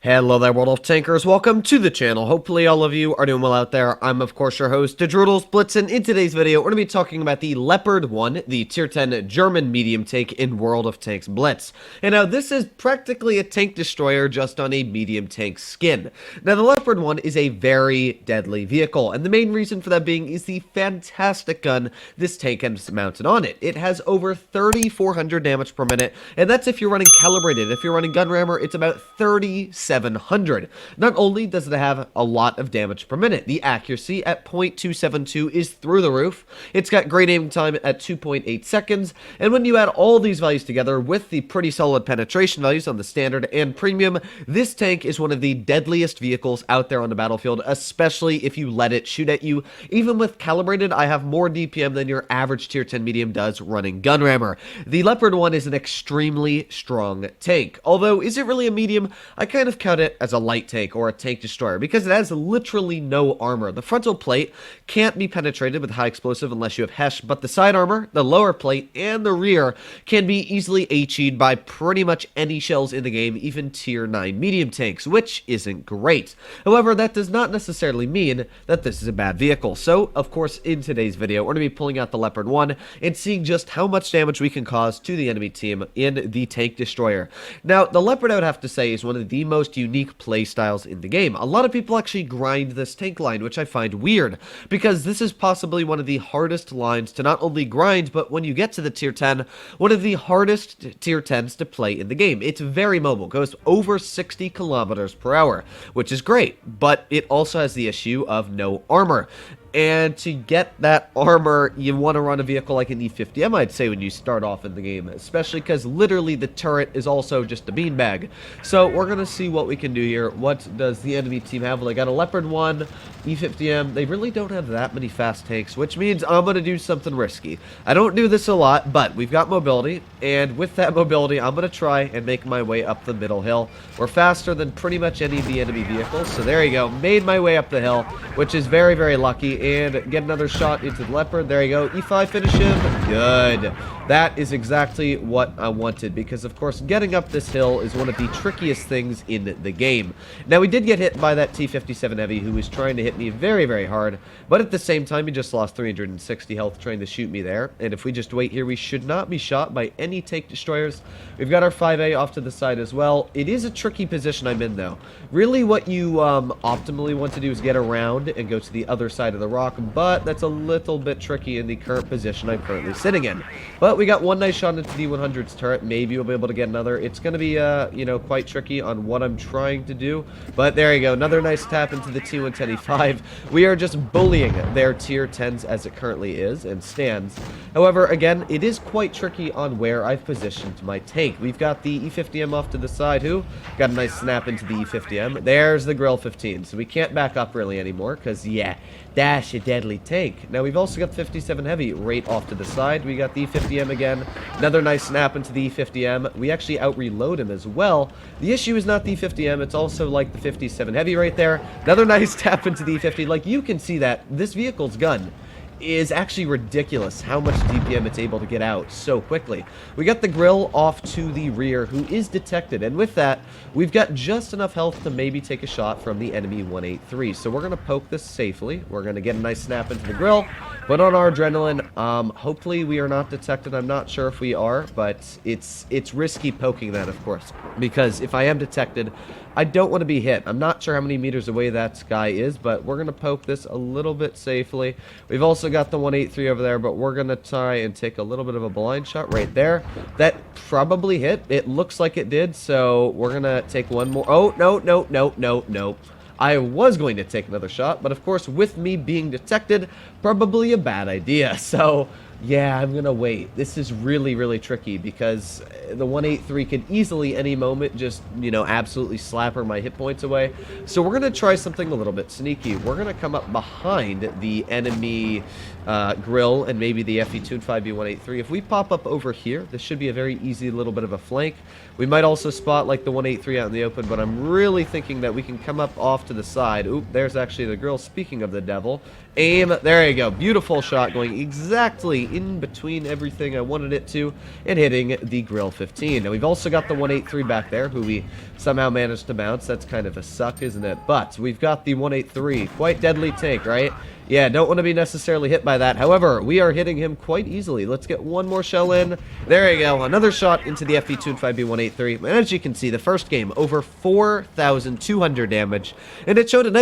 Hello there, World of Tankers. Welcome to the channel. Hopefully all of you are doing well out there. I'm, of course, your host, World of Blitz, and in today's video, we're going to be talking about the Leopard 1, the Tier 10 German medium tank in World of Tanks Blitz. And now, this is practically a tank destroyer just on a medium tank skin. Now, the Leopard 1 is a very deadly vehicle, and the main reason for that being is the fantastic gun this tank has mounted on it. It has over 3,400 damage per minute, and that's if you're running calibrated. If you're running gun rammer, it's about 3700. Not only does it have a lot of damage per minute, the accuracy at .272 is through the roof. It's got great aiming time at 2.8 seconds, and when you add all these values together with the pretty solid penetration values on the standard and premium, this tank is one of the deadliest vehicles out there on the battlefield, especially if you let it shoot at you. Even with calibrated, I have more DPM than your average tier 10 medium does running gun rammer. The Leopard 1 is an extremely strong tank. Although, is it really a medium? I kind of count it as a light tank or a tank destroyer because it has literally no armor. The frontal plate can't be penetrated with high explosive unless you have HESH, but the side armor, the lower plate, and the rear can be easily HE'd by pretty much any shells in the game, even tier 9 medium tanks, which isn't great. However, that does not necessarily mean that this is a bad vehicle. So, of course, in today's video, we're going to be pulling out the Leopard 1 and seeing just how much damage we can cause to the enemy team in the tank destroyer. Now, the Leopard, I would have to say, is one of the most unique play styles in the game. A lot of people actually grind this tank line, which I find weird, because this is possibly one of the hardest lines to not only grind, but when you get to the tier 10, one of the hardest tier 10s to play in the game. It's very mobile, goes over 60 kilometers per hour, which is great, but it also has the issue of no armor. And to get that armor, you want to run a vehicle like an E50M, I'd say, when you start off in the game, especially because literally the turret is also just a beanbag. So we're going to see what we can do here. What does the enemy team have? Well, they got a Leopard 1, E50M. They really don't have that many fast tanks, which means I'm going to do something risky. I don't do this a lot, but we've got mobility, and with that mobility, I'm going to try and make my way up the middle hill. We're faster than pretty much any of the enemy vehicles, so there you go. Made my way up the hill, which is very, very lucky. And get another shot into the Leopard. There you go. E5, finish him. Good. That is exactly what I wanted, because, of course, getting up this hill is one of the trickiest things in the game. Now, we did get hit by that T-57 Heavy, who was trying to hit me very, very hard, but at the same time, he just lost 360 health trying to shoot me there. And if we just wait here, we should not be shot by any tank destroyers. We've got our 5A off to the side as well. It is a tricky position I'm in, though. Really, what you optimally want to do is get around and go to the other side of the rock, but that's a little bit tricky in the current position I'm currently sitting in. But we got one nice shot into the 100's turret. Maybe we'll be able to get another. It's going to be, you know, quite tricky on what I'm trying to do. But there you go. Another nice tap into the T110E5. We are just bullying their tier 10s as it currently is and stands. However, again, it is quite tricky on where I've positioned my tank. We've got the E50M off to the side, who got a nice snap into the E50M. There's the Grill 15. So we can't back up really anymore because, yeah, that's a deadly tank. Now, we've also got 57 Heavy right off to the side. We got the E50M again. Another nice snap into the E50M. We actually out-reload him as well. The issue is not the E50M. It's also like the 57 Heavy right there. Another nice tap into the E50. Like, you can see that this vehicle's gun is actually ridiculous how much DPM it's able to get out so quickly. We got the Grill off to the rear, who is detected, and with that, we've got just enough health to maybe take a shot from the enemy 183. So we're going to poke this safely. We're going to get a nice snap into the Grill, put on our adrenaline. Hopefully we are not detected. I'm not sure if we are, but it's risky poking that, of course, because if I am detected, I don't want to be hit. I'm not sure how many meters away that guy is, but we're going to poke this a little bit safely. We've also got the 183 over there, but we're going to try and take a little bit of a blind shot right there. That probably hit. It looks like it did, so we're going to take one more. Oh, no, no, no, no, no. I was going to take another shot, but of course, with me being detected, probably a bad idea. So, yeah, I'm going to wait. This is really, really tricky because the 183 could easily, any moment, just, you know, absolutely slapper my hit points away. So we're going to try something a little bit sneaky. We're going to come up behind the enemy Grill and maybe the FE Tune 5B183. If we pop up over here, this should be a very easy little bit of a flank. We might also spot like the 183 out in the open, but I'm really thinking that we can come up off to the side. Oop, there's actually the Grill. Speaking of the devil, aim. There you go. Beautiful shot going exactly in between everything I wanted it to and hitting the grill 15. Now we've also got the 183 back there, who we somehow managed to bounce. That's kind of a suck, isn't it? But we've got the 183. Quite deadly tank, right? Yeah, don't want to be necessarily hit by that. However, we are hitting him quite easily. Let's get one more shell in. There you go. Another shot into the FV2 and 5B183. And as you can see, the first game, over 4,200 damage. And it showed an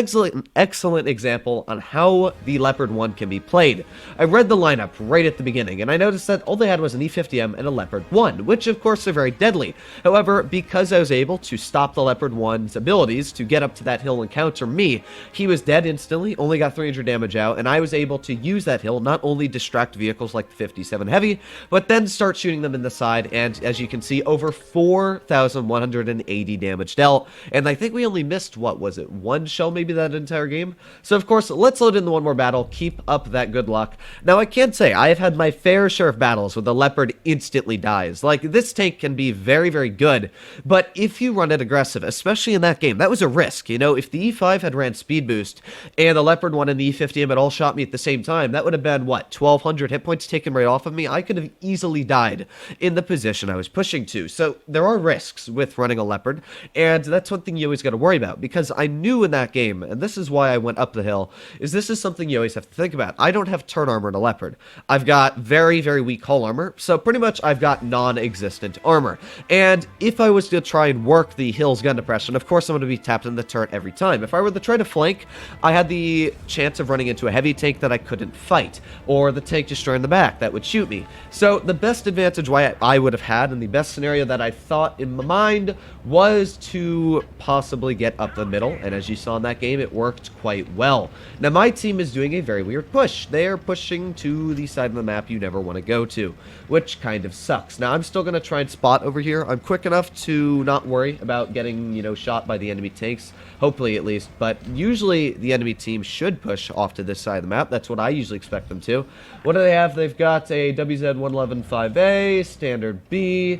excellent example on how the Leopard 1 can be played. I read the lineup right at the beginning, and I noticed that all they had was an E50M and a Leopard 1, which of course are very deadly. However, because I was able to stop the Leopard 1's abilities to get up to that hill and counter me, he was dead instantly, only got 300 damage out, and I was able to use that hill, not only distract vehicles like the 57 Heavy, but then start shooting them in the side, and as you can see, over 4,180 damage dealt, and I think we only missed, what was it, one shell maybe that entire game? So of course, let's load in the one more battle, keep up that good luck. Now I can say, I have had my fair share of battles where the Leopard instantly dies. Like, this tank can be very, very good, but if you run it aggressive, especially in that game, that was a risk, you know, if the E5 had ran speed boost, and the Leopard 1 and the E50 had all shot me at the same time, that would have been, what, 1,200 hit points taken right off of me? I could have easily died in the position I was pushing to. So there are risks with running a Leopard, and that's one thing you always got to worry about, because I knew in that game, and this is why I went up the hill, is this is something you always have to think about. I don't have turn armor in a Leopard. I've got very, very weak hull armor, so pretty much I've got non-existent armor. And if I was to try and work the hill's gun depression, of course I'm going to be tapped in the turret every time. If I were to try to flank, I had the chance of running into a heavy tank that I couldn't fight, or the tank destroyer in the back that would shoot me. So the best advantage I would have had, and the best scenario that I thought in my mind, was to possibly get up the middle, and as you saw in that game, it worked quite well. Now my team is doing a very weird push. They are pushing to the side of the map you never want to go to, which kind of sucks. Now I'm still going to try and spot over here. I'm quick enough to not worry about getting, you know, shot by the enemy tanks, hopefully at least, but usually the enemy team should push off to this side of the map. That's what I usually expect them to. What do they have? They've got a WZ-111 5A, Standard B,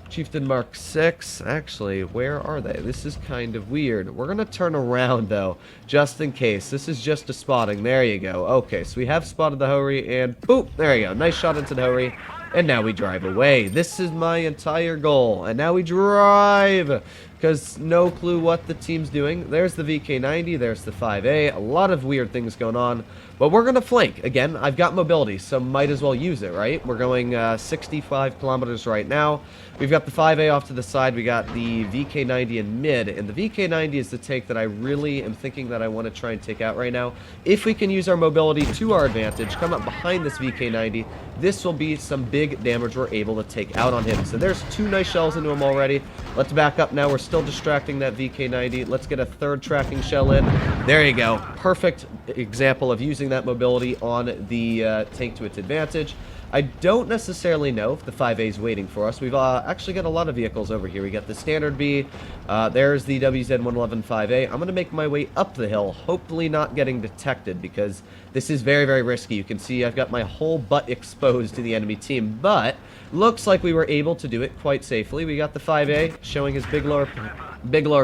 Chieftain Mark 6. Actually, where are they? This is kind of weird. We're going to turn around, though, just in case. This is just a spotting. There you go. Okay, so we have spotted the Hori, and boop, there you go. Nice shot into the Hori, and now we drive away. This is my entire goal, and now we drive, because no clue what the team's doing. There's the VK90, there's the 5A, a lot of weird things going on, but we're going to flank. Again, I've got mobility, so might as well use it, right? We're going 65 kilometers right now. We've got the 5A off to the side, we got the VK90 in mid, and the VK90 is the tank that I really am thinking that I want to try and take out right now. If we can use our mobility to our advantage, come up behind this VK90, this will be some big damage we're able to take out on him. So there's two nice shells into him already. Let's back up now. We're still distracting that VK90. Let's get a third tracking shell in. There you go. Perfect example of using that mobility on the tank to its advantage. I don't necessarily know if the 5A is waiting for us. We've actually got a lot of vehicles over here. We got the Standard B. There's the WZ-111 5A. I'm going to make my way up the hill, hopefully not getting detected, because this is very, very risky. You can see I've got my whole butt exposed to the enemy team, but looks like we were able to do it quite safely. We got the 5A showing his big lower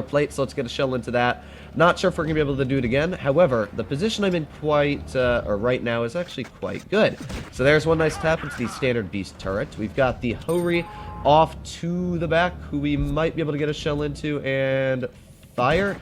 plate, so let's get a shell into that. Not sure if we're going to be able to do it again. However, the position I'm in right now is actually quite good. So there's one nice tap into the Standard Beast turret. We've got the Hori off to the back, who we might be able to get a shell into, and fire.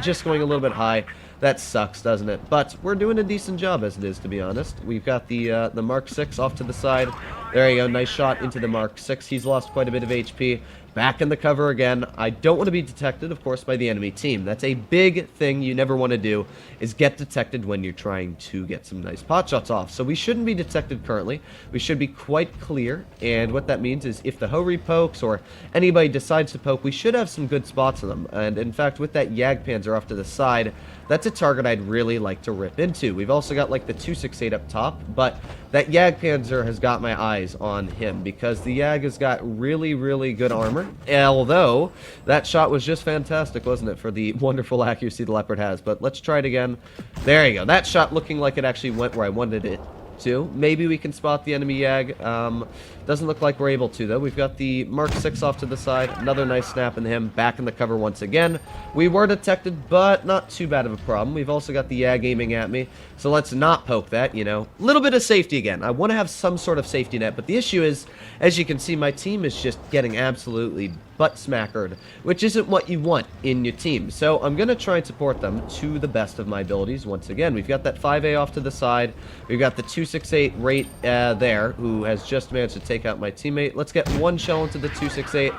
Just going a little bit high. That sucks, doesn't it? But we're doing a decent job as it is, to be honest. We've got the Mark 6 off to the side. There you go, nice shot into the Mark 6. He's lost quite a bit of HP. Back in the cover again. I don't want to be detected, of course, by the enemy team. That's a big thing you never want to do, is get detected when you're trying to get some nice pot shots off. So we shouldn't be detected currently. We should be quite clear, and what that means is if the Hori pokes or anybody decides to poke, we should have some good spots on them. And in fact, with that Jagdpanzer off to the side, that's a target I'd really like to rip into. We've also got like the 268 up top, but that Jagdpanzer has got my eyes on him because the Jag has got really, really good armor. Although, that shot was just fantastic, wasn't it, for the wonderful accuracy the Leopard has. But let's try it again. There you go. That shot looking like it actually went where I wanted it too. Maybe we can spot the enemy Yag. Doesn't look like we're able to, though. We've got the Mark 6 off to the side. Another nice snap into him. Back in the cover once again. We were detected, but not too bad of a problem. We've also got the Yag aiming at me, so let's not poke that, you know. A little bit of safety again. I want to have some sort of safety net, but the issue is, as you can see, my team is just getting absolutely butt-smackered, which isn't what you want in your team. So I'm going to try and support them to the best of my abilities. Once again, we've got that 5A off to the side. We've got the 268 right there, who has just managed to take out my teammate. Let's get one shell into the 268.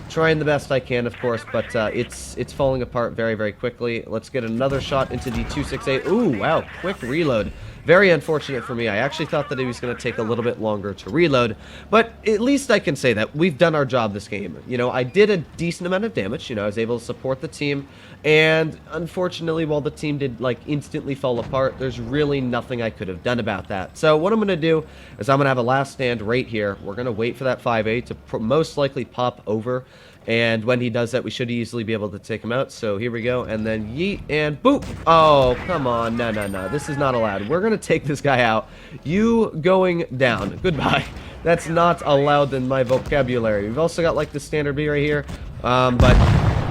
Trying the best I can, of course, but it's falling apart very, very quickly. Let's get another shot into the 268. Ooh, wow, quick reload. Very unfortunate for me. I actually thought that it was going to take a little bit longer to reload, but at least I can say that we've done our job this game. You know, I did a decent amount of damage. You know, I was able to support the team, and unfortunately, while the team did, like, instantly fall apart, there's really nothing I could have done about that. So what I'm going to do is I'm going to have a last stand right here. We're going to wait for that 5A to most likely pop over. And when he does that, we should easily be able to take him out. So here we go. And then yeet and boop. Oh, come on. No, no, no. This is not allowed. We're going to take this guy out. You going down. Goodbye. That's not allowed in my vocabulary. We've also got like the standard B right here. But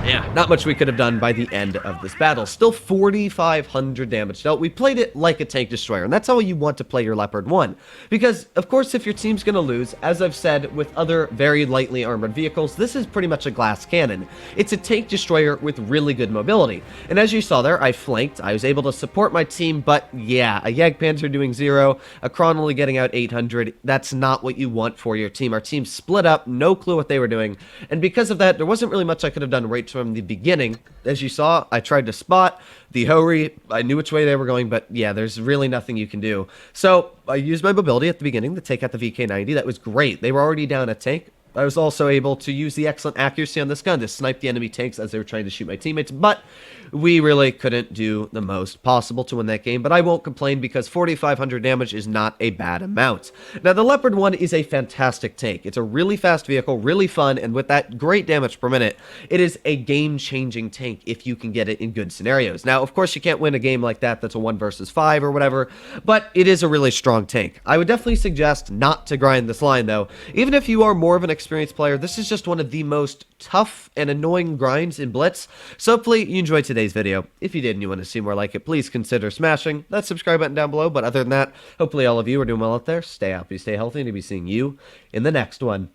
yeah, not much we could have done by the end of this battle. Still 4,500 damage dealt. We played it like a tank destroyer, and that's how you want to play your Leopard 1. Because, of course, if your team's going to lose, as I've said with other very lightly armored vehicles, this is pretty much a glass cannon. It's a tank destroyer with really good mobility. And as you saw there, I flanked. I was able to support my team, but yeah, a Jagdpanzer doing 0, a Kron only getting out 800. That's not what you want for your team. Our team split up, no clue what they were doing, and because of that, there wasn't really much I could have done right from the beginning. As you saw, I tried to spot the Hori. I knew which way they were going, but yeah, there's really nothing you can do. So I used my mobility at the beginning to take out the VK-90. That was great. They were already down a tank. I was also able to use the excellent accuracy on this gun to snipe the enemy tanks as they were trying to shoot my teammates, but we really couldn't do the most possible to win that game, but I won't complain because 4,500 damage is not a bad amount. Now, the Leopard 1 is a fantastic tank. It's a really fast vehicle, really fun, and with that great damage per minute, it is a game-changing tank if you can get it in good scenarios. Now, of course, you can't win a game like that that's a 1 versus 5 or whatever, but it is a really strong tank. I would definitely suggest not to grind this line, though. Even if you are more of an experienced player, this is just one of the most tough and annoying grinds in Blitz. So hopefully you enjoyed today's video. If you did and you want to see more like it, please consider smashing that subscribe button down below. But other than that, hopefully all of you are doing well out there. Stay happy, stay healthy, and to be seeing you in the next one.